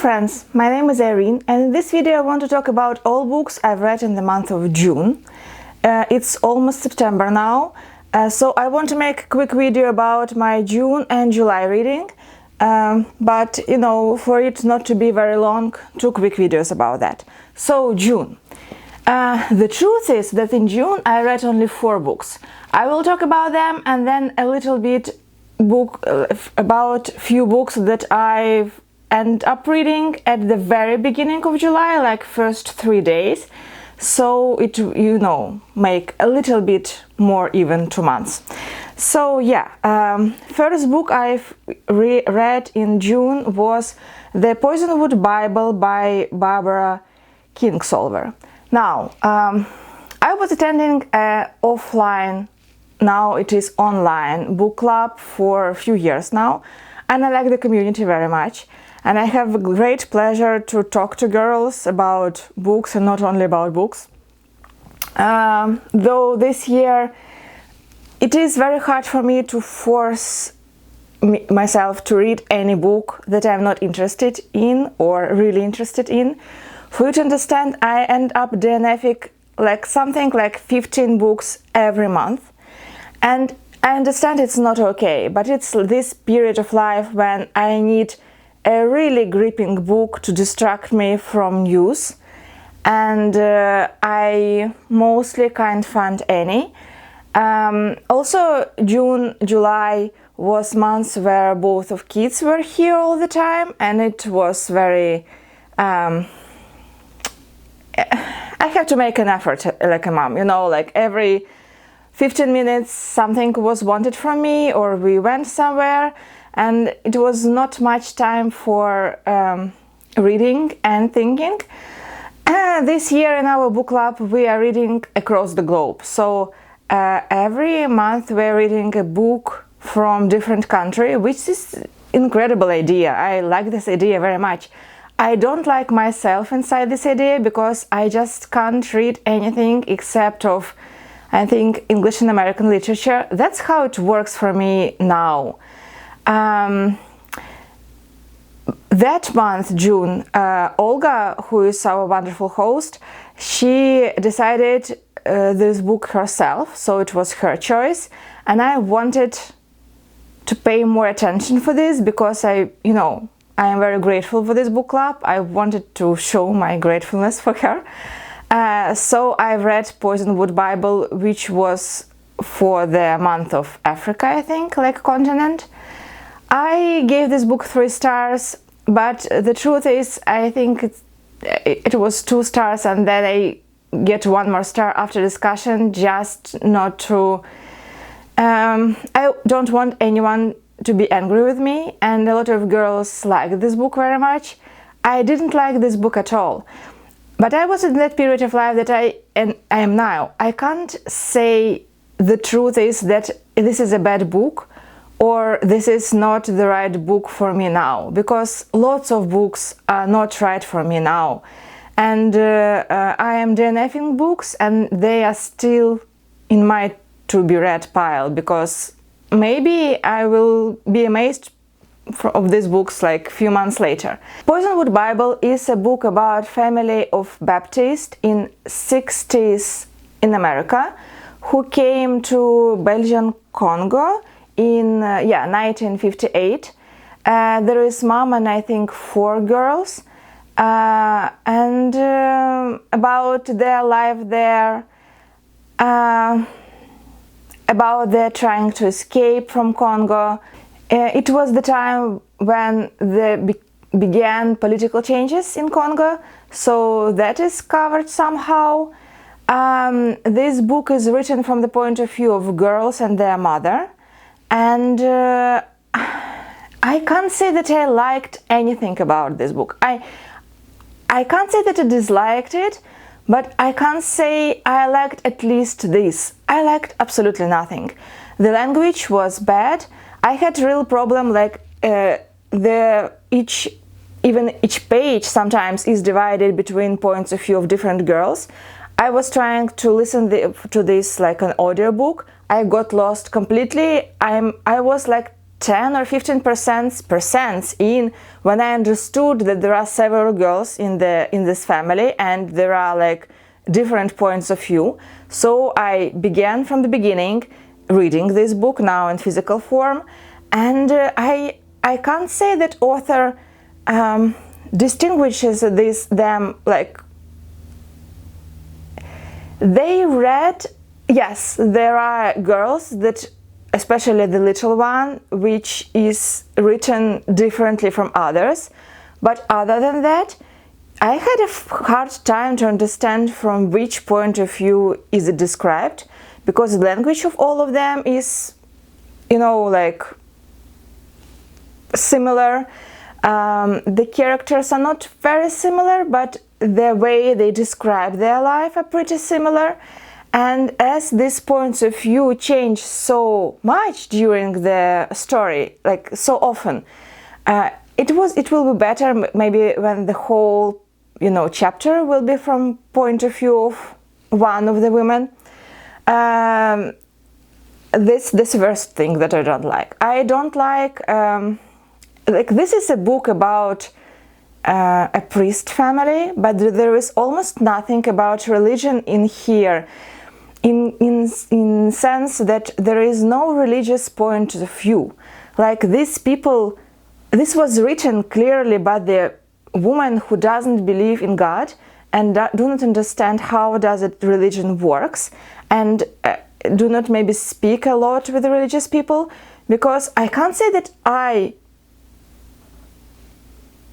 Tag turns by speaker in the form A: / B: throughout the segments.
A: friends, my name is Irene, and in this video I want to talk about all books I've read in the month of June. It's almost September now, so I want to make a quick video about my June and July reading, but for it not to be very long, 2 quick videos about that. So June. The truth is that in June I read only 4 books. I will talk about them and then a little bit about few books that I've end up reading at the very beginning of July, like first 3 days, so it make a little bit more even 2 months. So yeah, first book I've read in June was the Poisonwood Bible by Barbara Kingsolver. Now I was attending an offline, now it is online book club for a few years now, and I like the community very much. And I have a great pleasure to talk to girls about books and not only about books. Though this year it is very hard for me to force myself to read any book that I'm not interested in or really interested in. For you to understand, I end up DNFing something like 15 books every month. And I understand it's not okay, but it's this period of life when I need a really gripping book to distract me from news, and I mostly can't find any. Also, June, July was months where both of kids were here all the time, and it was very I had to make an effort like a mom, like every 15 minutes something was wanted from me, or we went somewhere, and it was not much time for reading and thinking. This year in our book club we are reading across the globe, so every month we're reading a book from different country, which is incredible idea. I like this idea very much. I don't like myself inside this idea because I just can't read anything except of, I think, English and American literature. That's how it works for me now. That month, June, Olga, who is our wonderful host, she decided this book herself, so it was her choice, and I wanted to pay more attention for this because I am very grateful for this book club. I wanted to show my gratefulness for her. So I read Poisonwood Bible, which was for the month of Africa, I think, like continent. I gave this book 3 stars, but the truth is I think it was 2 stars, and then I get 1 more star after discussion, just not to... I don't want anyone to be angry with me, and a lot of girls like this book very much. I didn't like this book at all, but I was in that period of life that I am now. I can't say the truth is that this is a bad book, or this is not the right book for me now, because lots of books are not right for me now. And I am DNFing books, and they are still in my to-be-read pile, because maybe I will be amazed of these books like a few months later. Poisonwood Bible is a book about family of Baptists in 60s in America who came to Belgian Congo in 1958. There is mom and I think 4 girls, and about their life there, about their trying to escape from Congo. It was the time when there began political changes in Congo, so that is covered somehow. This book is written from the point of view of girls and their mother, and I can't say that I liked anything about this book. I can't say that I disliked it, but I can't say I liked at least this. I liked absolutely nothing. The language was bad. I had real problem, like each page sometimes is divided between points of view of different girls. I was trying to listen to this like an audiobook. I got lost completely. I was like 10 or 15% in when I understood that there are several girls in this family and there are like different points of view. So I began from the beginning reading this book now in physical form, and I can't say that author distinguishes them like they read. Yes, there are girls that, especially the little one, which is written differently from others, but other than that, I had a hard time to understand from which point of view is it described, because the language of all of them is, you know, like similar. The characters are not very similar, but the way they describe their life are pretty similar. And as these points of view change so much during the story, like so often, it will be better maybe when the whole, you know, chapter will be from point of view of one of the women. This first thing that I don't like. I don't like this is a book about a priest family, but there is almost nothing about religion in here. In sense that there is no religious point of view. Like these people, this was written clearly by the woman who doesn't believe in God and do not understand how does it religion works, and do not maybe speak a lot with the religious people, because I can't say that I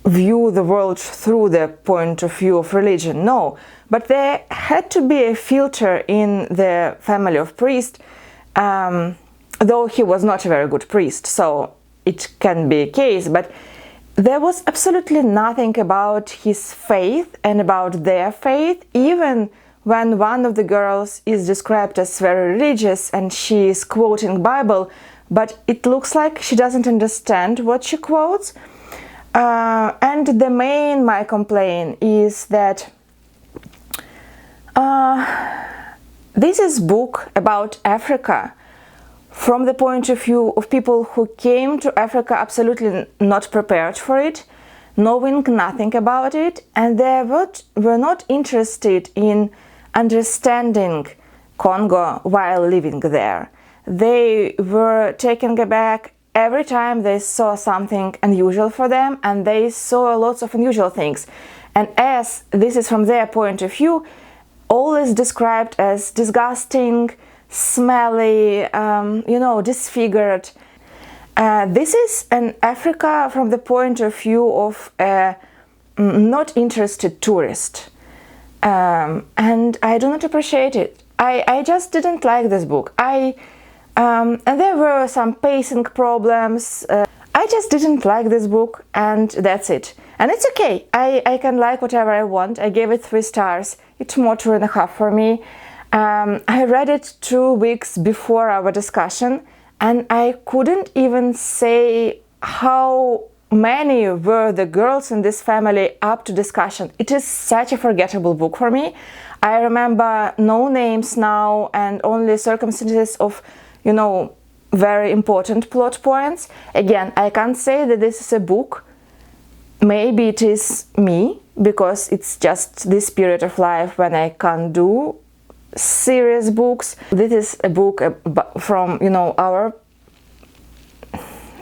A: view the world through the point of view of religion, no. But there had to be a filter in the family of priest, though he was not a very good priest, so it can be a case, but there was absolutely nothing about his faith and about their faith, even when one of the girls is described as very religious and she is quoting Bible, but it looks like she doesn't understand what she quotes. And my complaint is that this is book about Africa from the point of view of people who came to Africa absolutely not prepared for it, knowing nothing about it, and they were not interested in understanding Congo while living there. They were taken aback every time they saw something unusual for them, and they saw lots of unusual things. And as this is from their point of view, all is described as disgusting, smelly, disfigured. This is an Africa from the point of view of a not interested tourist. And I do not appreciate it. I just didn't like this book. And there were some pacing problems. I just didn't like this book, and that's it. And it's okay. I can like whatever I want. I gave it 3 stars. It's more 2.5 for me. I read it 2 weeks before our discussion, and I couldn't even say how many were the girls in this family up to discussion. It is such a forgettable book for me. I remember no names now and only circumstances of, very important plot points. Again, I can't say that this is a book. Maybe it is me, because it's just this period of life when I can't do serious books. This is a book from,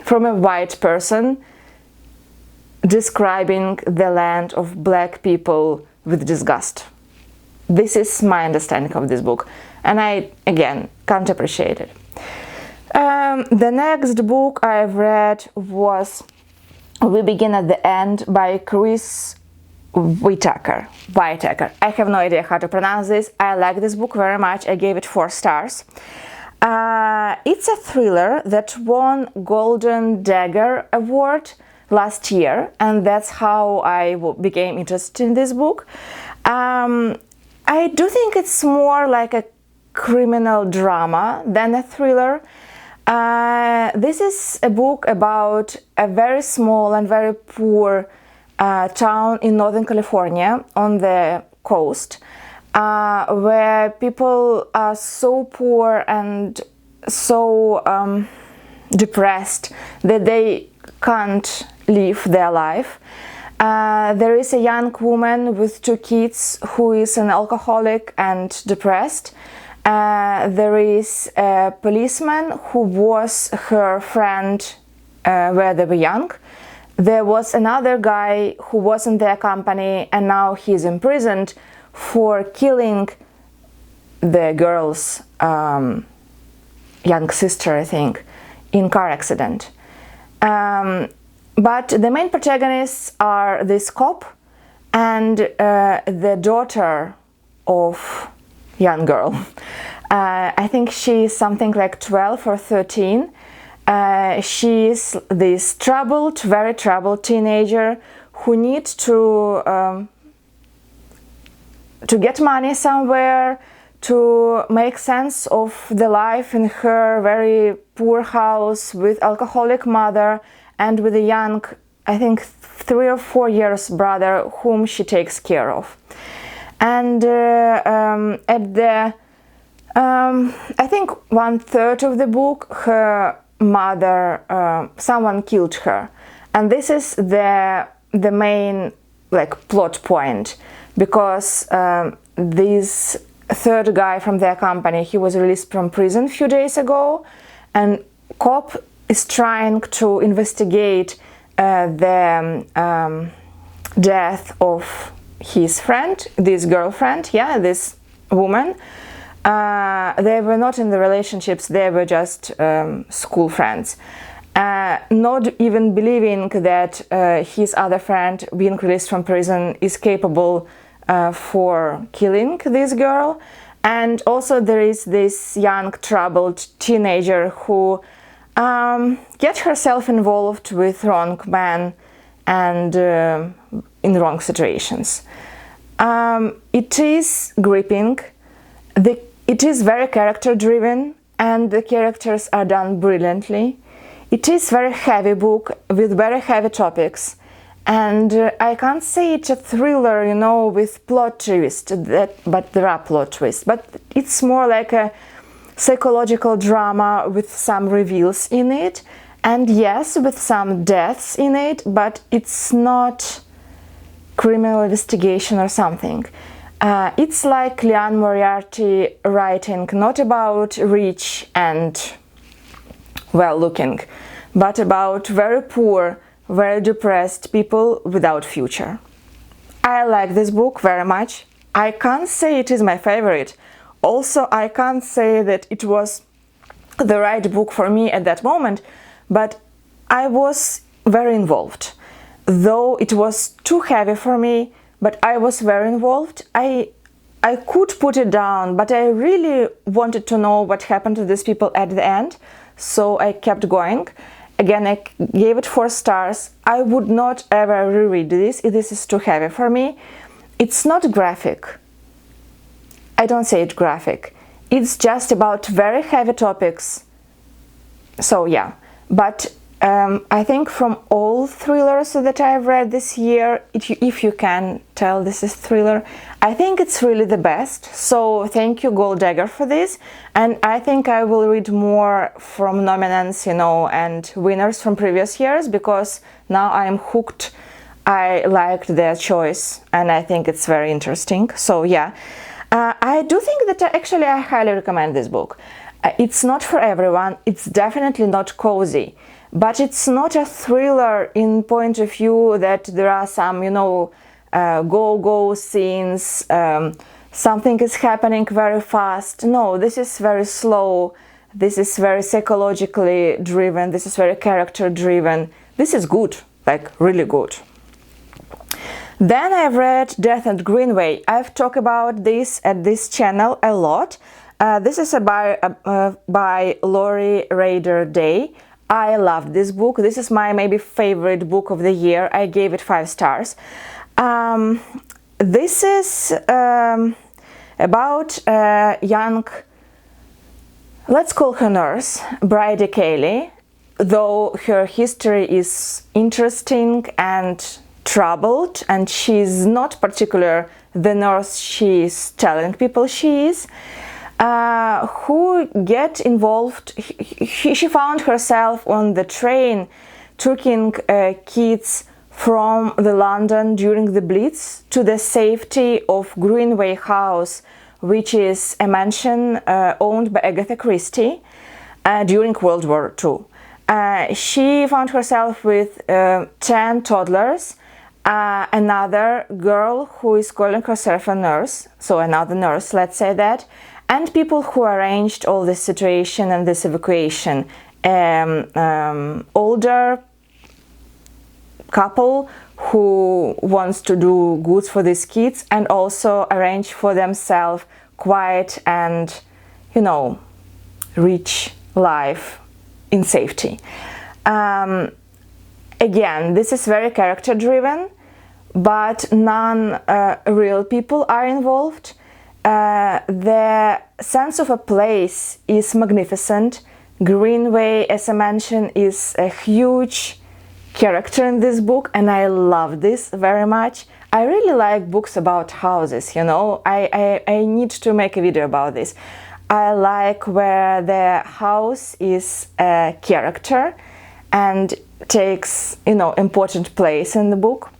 A: from a white person describing the land of black people with disgust. This is my understanding of this book, and I, again, can't appreciate it. The next book I've read was We Begin at the End by Chris Whitaker. I have no idea how to pronounce this. I like this book very much. I gave it 4 stars. It's a thriller that won Golden Dagger Award last year, and that's how I became interested in this book. I do think it's more like a criminal drama than a thriller. This is a book about a very small and very poor town in Northern California on the coast, where people are so poor and so depressed, that they can't live their life. There is a young woman with 2 kids who is an alcoholic and depressed. There is a policeman who was her friend where they were young. There was another guy who was in their company and now he's imprisoned for killing the girl's young sister, I think, in car accident. But the main protagonists are this cop and the daughter of young girl. I think she is something like 12 or 13. She is this very troubled teenager who needs to get money somewhere, to make sense of the life in her very poor house with alcoholic mother and with a young, I think 3 or 4 years brother whom she takes care of. And at the I think 1/3 of the book, her mother, someone killed her, and this is the main plot point, because this third guy from their company, he was released from prison a few days ago, and cop is trying to investigate the death of his friend, this girlfriend, this woman. They were not in the relationships, they were just school friends. Not even believing that his other friend, being released from prison, is capable for killing this girl. And also there is this young troubled teenager who gets herself involved with wrong men and in wrong situations. It is gripping. It is very character driven and the characters are done brilliantly. It is very heavy book with very heavy topics, and I can't say it's a thriller, with plot twist, but there are plot twists, but it's more like a psychological drama with some reveals in it, and yes, with some deaths in it, but it's not criminal investigation or something. It's like Liane Moriarty writing not about rich and well-looking, but about very poor, very depressed people without future. I like this book very much. I can't say it is my favorite. Also, I can't say that it was the right book for me at that moment, but I was very involved. Though it was too heavy for me, but I was very involved. I could put it down, but I really wanted to know what happened to these people at the end, so I kept going. Again, I gave it 4 stars. I would not ever reread this. This is too heavy for me. It's not graphic. I don't say it graphic. It's just about very heavy topics. So yeah, but I think from all thrillers that I've read this year, if you can tell this is thriller, I think it's really the best. So thank you, Gold Dagger, for this. And I think I will read more from nominants, and winners from previous years, because now I'm hooked. I liked their choice and I think it's very interesting. So yeah, I do think that actually I highly recommend this book. It's not for everyone. It's definitely not cozy. But it's not a thriller in point of view that there are some, go-go scenes, something is happening very fast. No, this is very slow, this is very psychologically driven, this is very character driven. This is good, really good. Then I've read Death at Greenway. I've talked about this at this channel a lot. This is by Laurie Rader-Day. I loved this book. This is my maybe favorite book of the year. I gave it 5 stars. This is about a young, let's call her nurse, Bridie Kelly, though her history is interesting and troubled, and she's not particular the nurse she's telling people she is. who get involved. She found herself on the train taking kids from the London during the Blitz to the safety of Greenway house, which is a mansion owned by Agatha Christie during World War II. She found herself with 10 toddlers, another girl who is calling herself a nurse, so another nurse, let's say that, and people who arranged all this situation and this evacuation. Older couple who wants to do goods for these kids and also arrange for themselves quiet and, you know, rich life in safety. Again, this is very character driven, but non-real people are involved. The sense of a place is magnificent. Greenway, as I mentioned, is a huge character in this book, and I love this very much. I really like books about houses, you know. I need to make a video about this. I like where the house is a character and takes, you know, important place in the book.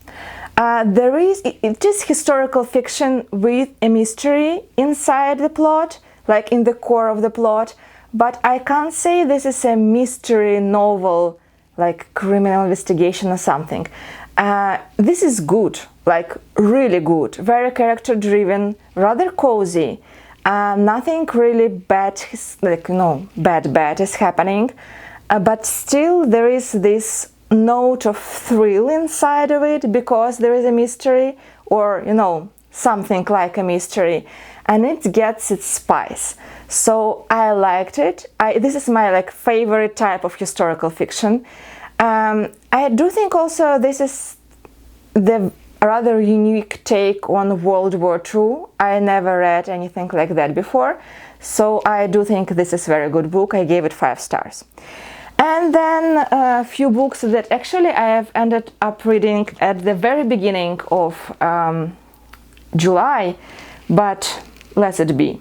A: It is historical fiction with a mystery inside the plot, like in the core of the plot, but I can't say this is a mystery novel, like criminal investigation or something. This is good, like really good, very character driven, rather cozy. Nothing really bad, like no bad is happening, but still there is this note of thrill inside of it because there is a mystery, or you know, something like a mystery, and it gets its spice. So I liked it. This is my like favorite type of historical fiction. I do think also this is the rather unique take on World War II. I never read anything like that before, so I do think this is a very good book. I gave it 5 stars. And then a few books that actually I have ended up reading at the very beginning of July, but let it be.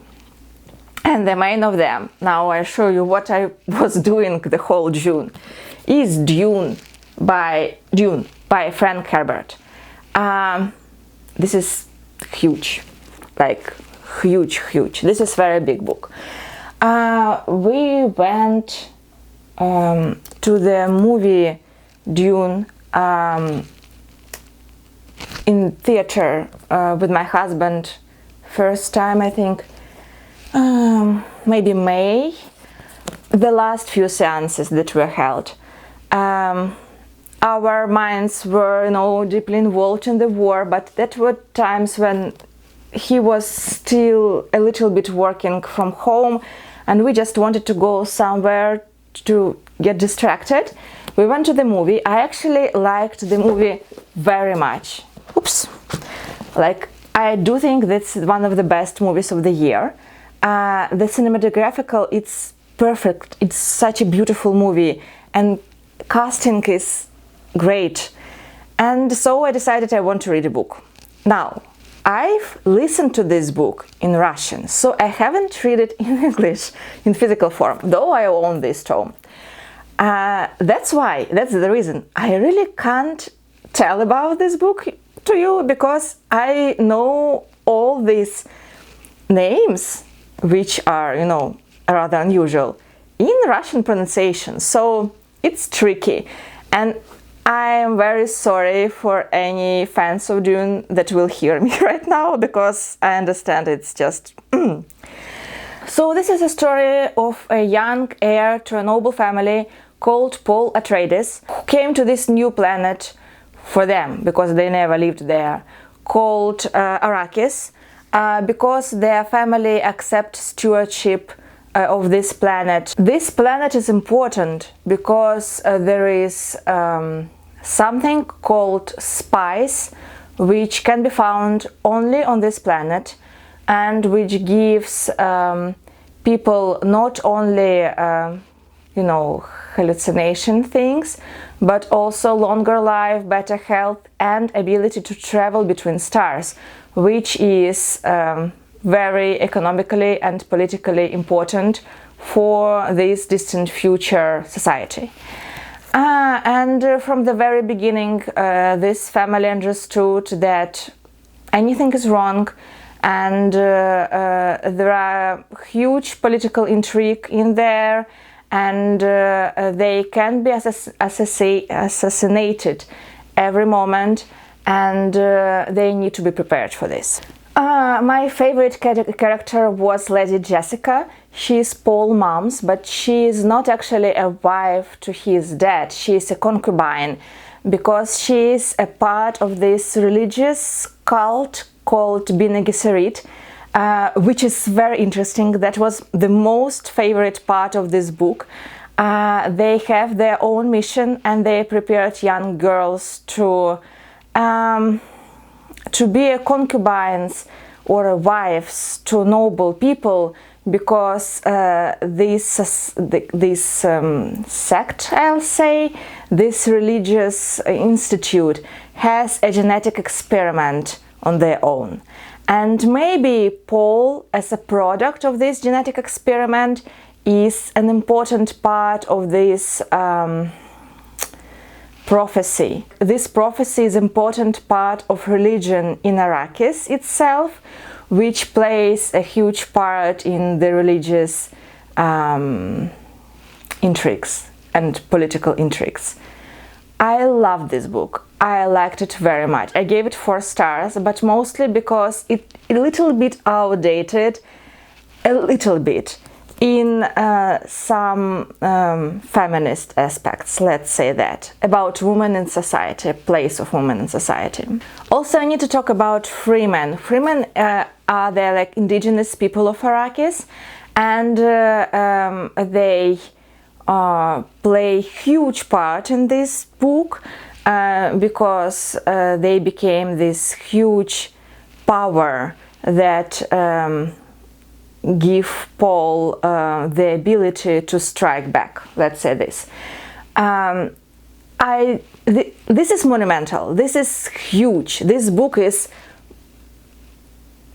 A: And the main of them, now I show you what I was doing the whole June, is Dune by Frank Herbert. This is huge, like huge. This is very big book. We went to the movie Dune in theater with my husband first time, I think, maybe May, the last few seances that were held. Our minds were, you know, deeply involved in the war, but that were times when he was still a little bit working from home and we just wanted to go somewhere to get distracted. We went to the movie. I actually liked the movie very much. Oops. Like, I do think that's one of the best movies of the year. The cinematographical, it's perfect. It's such a beautiful movie and casting is great. And so I decided I want to read a book. Now, I've listened to this book in Russian, so I haven't read it in English in physical form, though I own this tome. That's the reason I really can't tell about this book to you, because I know all these names, which are, you know, rather unusual, in Russian pronunciation, so it's tricky. And I am very sorry for any fans of Dune that will hear me right now, because I understand it's just... So this is a story of a young heir to a noble family called Paul Atreides, who came to this new planet for them, because they never lived there, called Arrakis, because their family accepts stewardship of this planet. This planet is important because there is something called spice, which can be found only on this planet, and which gives people not only you know, hallucination things, but also longer life, better health, and ability to travel between stars, which is very economically and politically important for this distant future society. And from the very beginning, this family understood that anything is wrong, and there are huge political intrigue in there, and they can be assassinated every moment, and they need to be prepared for this. My favorite character was Lady Jessica. She's Paul's mom, but she is not actually a wife to his dad. She is a concubine, because she is a part of this religious cult called Bene Gesserit, which is very interesting. That was the most favorite part of this book. They have their own mission, and they prepared young girls to be a concubines or a wives to noble people, because this sect, I'll say, this religious institute has a genetic experiment on their own. And maybe Paul, as a product of this genetic experiment, is an important part of this prophecy. This prophecy is an important part of religion in Arrakis itself, which plays a huge part in the religious intrigues and political intrigues. I loved this book. I liked it very much. I gave it 4 stars, but mostly because it's a little bit outdated, a little bit, in some feminist aspects, let's say that, about women in society, place of women in society. Also, I need to talk about freemen. Freemen are the like indigenous people of Arrakis, and they play a huge part in this book because they became this huge power that give Paul the ability to strike back, let's say this. This is monumental, this is huge, this book is,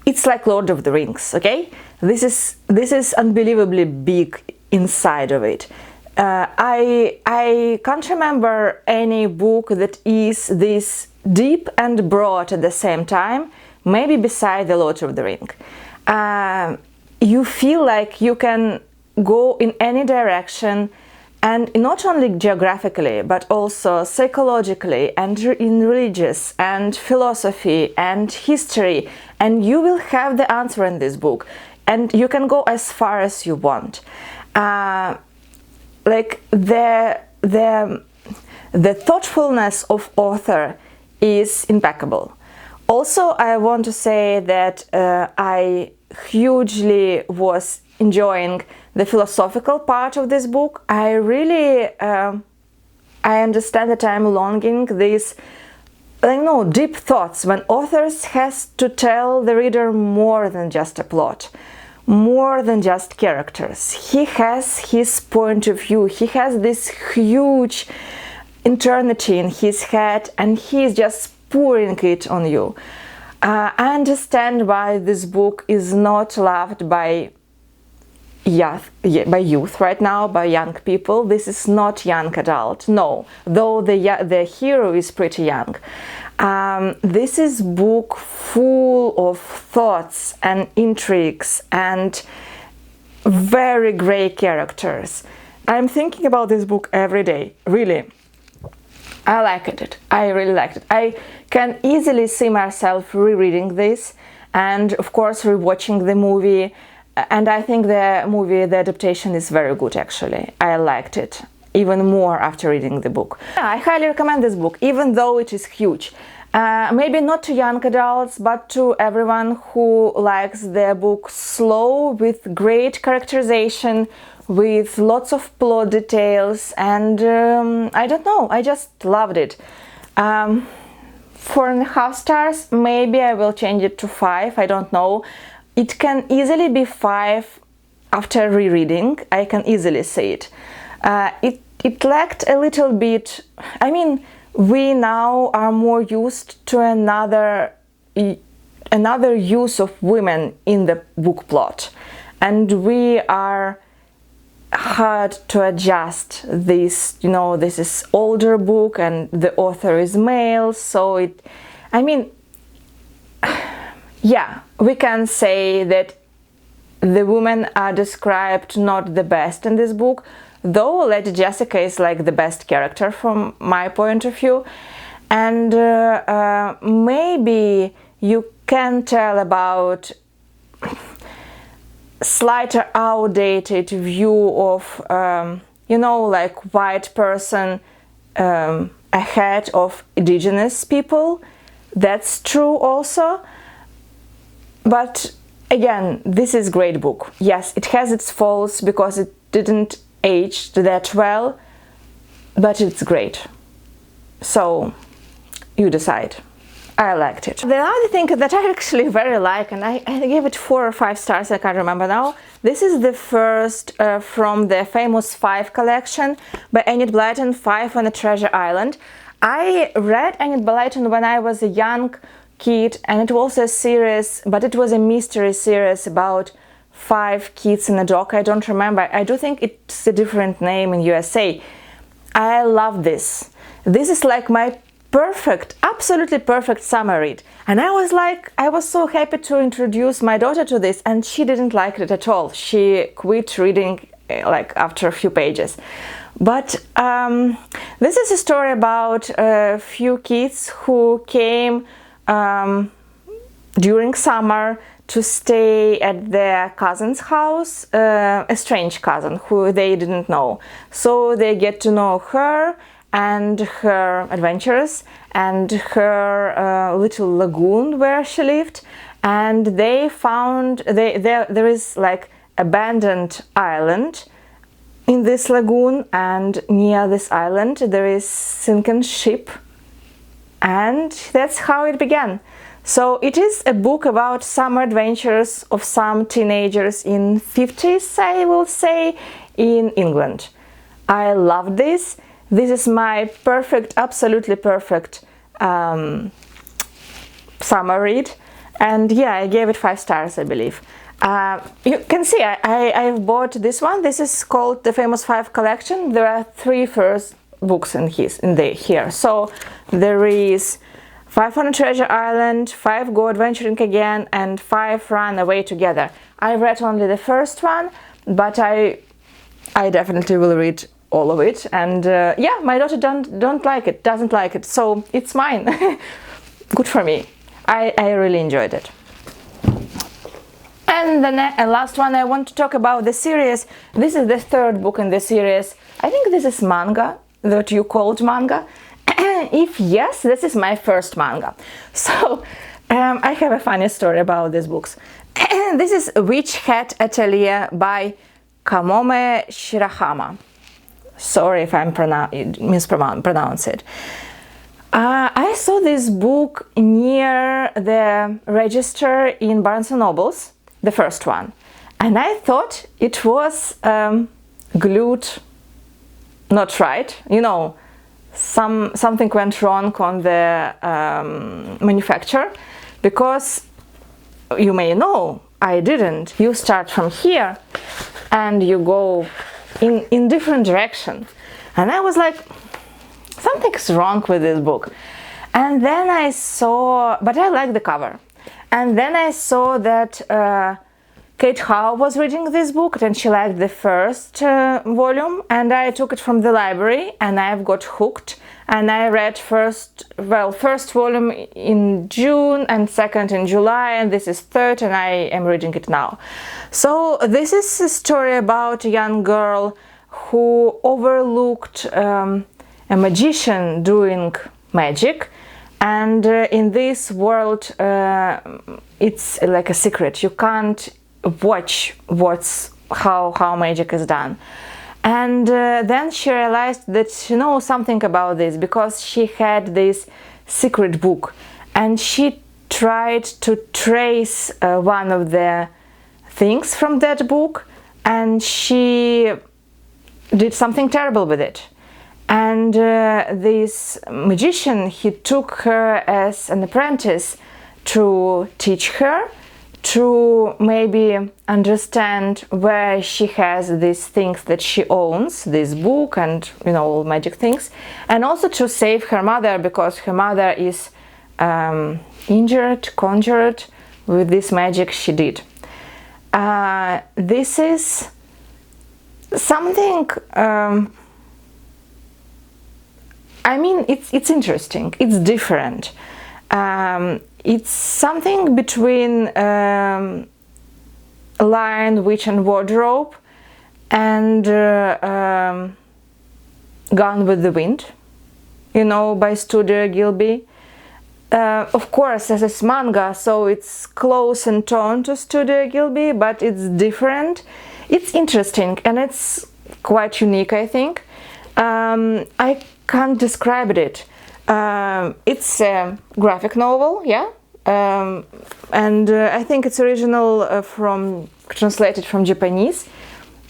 A: it's like Lord of the Rings, okay? This is unbelievably big inside of it. I can't remember any book that is this deep and broad at the same time, maybe beside the Lord of the Rings. You feel like you can go in any direction, and not only geographically, but also psychologically, and in religious and philosophy and history, and you will have the answer in this book, and you can go as far as you want. Like the thoughtfulness of author is impeccable. Also, I want to say that I hugely was enjoying the philosophical part of this book. I really I understand that I'm longing these, deep thoughts when authors has to tell the reader more than just a plot, more than just characters. He has his point of view, he has this huge eternity in his head, and he is just pouring it on you. I understand why this book is not loved by youth right now, by young people. This is not young adult, no, though the hero is pretty young. This is book full of thoughts and intrigues and very great characters. I'm thinking about this book every day, really. I liked it. I really liked it. I can easily see myself rereading this, and of course rewatching the movie. And I think the adaptation is very good actually. I liked it even more after reading the book. I highly recommend this book, even though it is huge. Maybe not to young adults, but to everyone who likes the book slow, with great characterization, with lots of plot details, and I don't know, I just loved it. 4.5 stars, maybe I will change it to 5, I don't know. It can easily be 5 after rereading, I can easily see it. It lacked a little bit, I mean, we now are more used to another another use of women in the book plot, and we are hard to adjust this. You know, this is older book and the author is male, so it, I mean, yeah, we can say that the women are described not the best in this book, though Lady Jessica is like the best character from my point of view. And maybe you can tell about slightly outdated view of, you know, like white person ahead of indigenous people. That's true also. But again, this is great book. Yes, it has its faults because it didn't age that well, but it's great. So you decide. I liked it. The other thing that I actually very like, and I gave it 4 or 5 stars, I can't remember now. This is the first from the famous 5 collection by Enid Blyton, 5 on a Treasure Island. I read Enid Blyton when I was a young kid, and it was a series, but it was a mystery series about 5 kids and a dog. I don't remember. I do think it's a different name in USA. I love this. This is like my perfect, absolutely perfect summer read. And I was so happy to introduce my daughter to this, and she didn't like it at all. She quit reading like after a few pages. But this is a story about a few kids who came during summer to stay at their cousin's house, a strange cousin who they didn't know. So they get to know her and her adventures and her little lagoon where she lived, and they found there is like abandoned island in this lagoon, and near this island there is sinking ship, and that's how it began. So it is a book about summer adventures of some teenagers in 50s, I will say, in England. I love this. This is my perfect, absolutely perfect summer read, and yeah, I gave it 5 stars, I believe. You can see I've bought this one. This is called the Famous 5 collection. There are 3 first books in here. So there is 5 on a Treasure Island, 5 Go Adventuring Again, and 5 Run Away Together. I read only the first one, but I definitely will read all of it. And yeah, my daughter doesn't like it, so it's mine. Good for me. I really enjoyed it. And the last one I want to talk about the series. This is the 3rd book in the series. I think this is manga that you called manga. If yes, this is my first manga. So I have a funny story about these books. This is Witch Hat Atelier by Kamome Shirahama. Sorry if I'm mispronounce it. I saw this book near the register in Barnes & Nobles, the first one, and I thought it was glued not right. You know, something went wrong on the manufacturer, because you may know I didn't. You start from here and you go in different direction, and I was like, something's wrong with this book. And then I saw, but I like the cover, and then I saw that Kate Howe was reading this book and she liked the first volume, and I took it from the library and I've got hooked, and I read first volume in June and second in July, and this is third, and I am reading it now. So this is a story about a young girl who overlooked a magician doing magic, and in this world it's like a secret. You can't watch how magic is done. And then she realized that she knows something about this because she had this secret book, and she tried to trace one of the things from that book, and she did something terrible with it. And this magician, he took her as an apprentice to teach her, to maybe understand where she has these things that she owns, this book and, you know, all magic things, and also to save her mother, because her mother is conjured with this magic she did. This is something, I mean, it's interesting, it's different. It's something between Lion, Witch and Wardrobe and Gone with the Wind, you know, by Studio Gilby. Of course, as it's manga, so it's close in tone to Studio Gilby, but it's different. It's interesting and it's quite unique, I think. I can't describe it. It's a graphic novel, yeah, and I think it's original translated from Japanese.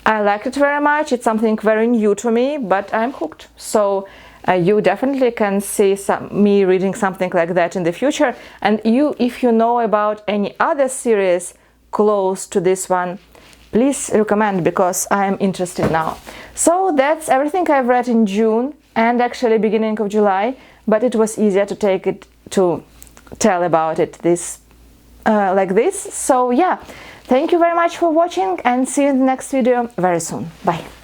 A: I liked it very much. It's something very new to me, but I'm hooked. So you definitely can see me reading something like that in the future. And if you know about any other series close to this one, please recommend, because I am interested now. So that's everything I've read in June and actually beginning of July, but it was easier to tell about it like this. So yeah, thank you very much for watching and see you in the next video very soon. Bye.